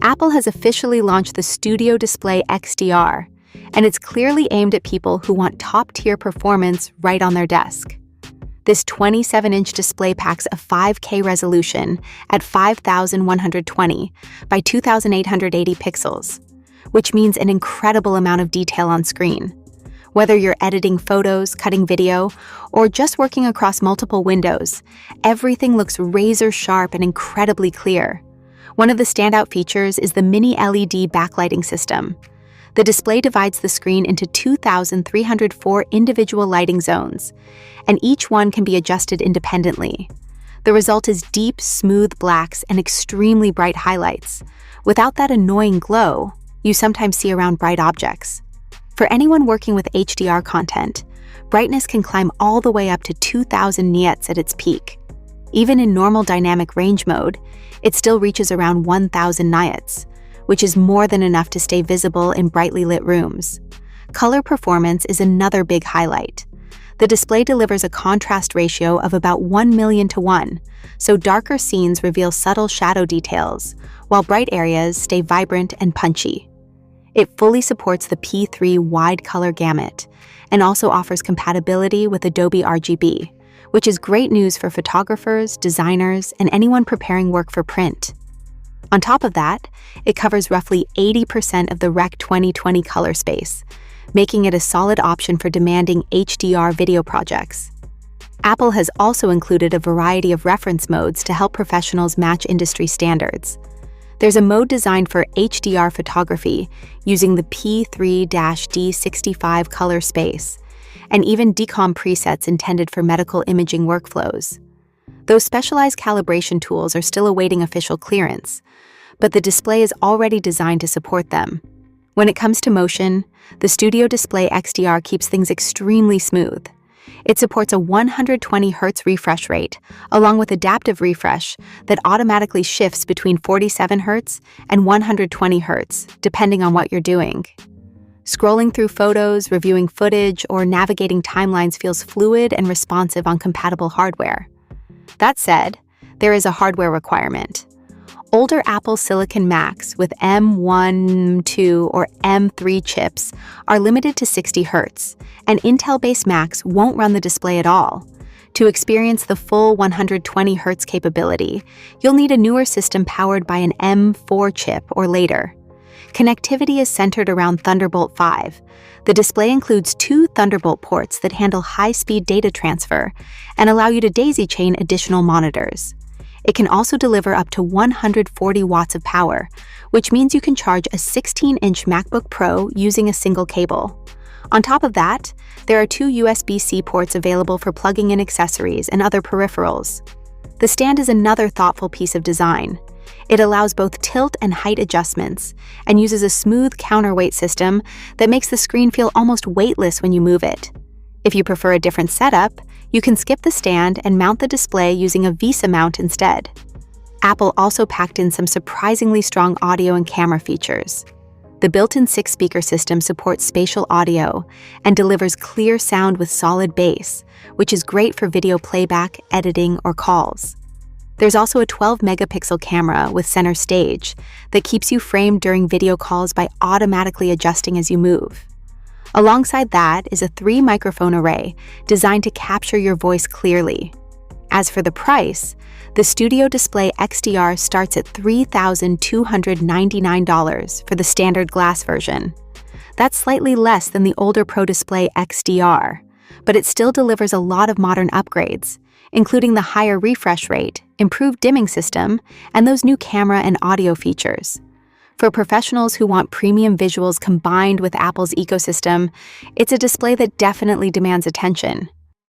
Apple has officially launched the Studio Display XDR, and it's clearly aimed at people who want top-tier performance right on their desk. This 27-inch display packs a 5K resolution at 5120 by 2880 pixels, which means an incredible amount of detail on screen. Whether you're editing photos, cutting video, or just working across multiple windows, everything looks razor-sharp and incredibly clear. One of the standout features is the mini LED backlighting system. The display divides the screen into 2,304 individual lighting zones, and each one can be adjusted independently. The result is deep, smooth blacks and extremely bright highlights, without that annoying glow you sometimes see around bright objects. For anyone working with HDR content, brightness can climb all the way up to 2,000 nits at its peak. Even in normal dynamic range mode, it still reaches around 1,000 nits, which is more than enough to stay visible in brightly lit rooms. Color performance is another big highlight. The display delivers a contrast ratio of about 1,000,000 to 1, so darker scenes reveal subtle shadow details, while bright areas stay vibrant and punchy. It fully supports the P3 wide color gamut and also offers compatibility with Adobe RGB, which is great news for photographers, designers, and anyone preparing work for print. On top of that, it covers roughly 80% of the Rec 2020 color space, making it a solid option for demanding HDR video projects. Apple has also included a variety of reference modes to help professionals match industry standards. There's a mode designed for HDR photography using the P3-D65 color space, and even decom presets intended for medical imaging workflows. Those specialized calibration tools are still awaiting official clearance, but the display is already designed to support them. When it comes to motion, the Studio Display XDR keeps things extremely smooth. It supports a 120 Hz refresh rate, along with adaptive refresh that automatically shifts between 47 Hz and 120 Hz, depending on what you're doing. Scrolling through photos, reviewing footage, or navigating timelines feels fluid and responsive on compatible hardware. That said, there is a hardware requirement. Older Apple Silicon Macs with M1, M2, or M3 chips are limited to 60 Hz, and Intel-based Macs won't run the display at all. To experience the full 120 Hz capability, you'll need a newer system powered by an M4 chip or later. Connectivity is centered around Thunderbolt 5. The display includes 2 Thunderbolt ports that handle high-speed data transfer and allow you to daisy-chain additional monitors. It can also deliver up to 140 watts of power, which means you can charge a 16-inch MacBook Pro using a single cable. On top of that, there are 2 USB-C ports available for plugging in accessories and other peripherals. The stand is another thoughtful piece of design. It allows both tilt and height adjustments and uses a smooth counterweight system that makes the screen feel almost weightless when you move it. If you prefer a different setup, you can skip the stand and mount the display using a VESA mount instead. Apple also packed in some surprisingly strong audio and camera features. The built-in 6-speaker system supports spatial audio and delivers clear sound with solid bass, which is great for video playback, editing, or calls. There's also a 12-megapixel camera with center stage that keeps you framed during video calls by automatically adjusting as you move. Alongside that is a 3-microphone array designed to capture your voice clearly. As for the price, the Studio Display XDR starts at $3,299 for the standard glass version. That's slightly less than the older Pro Display XDR, but it still delivers a lot of modern upgrades, including the higher refresh rate, improved dimming system, and those new camera and audio features. For professionals who want premium visuals combined with Apple's ecosystem, it's a display that definitely demands attention.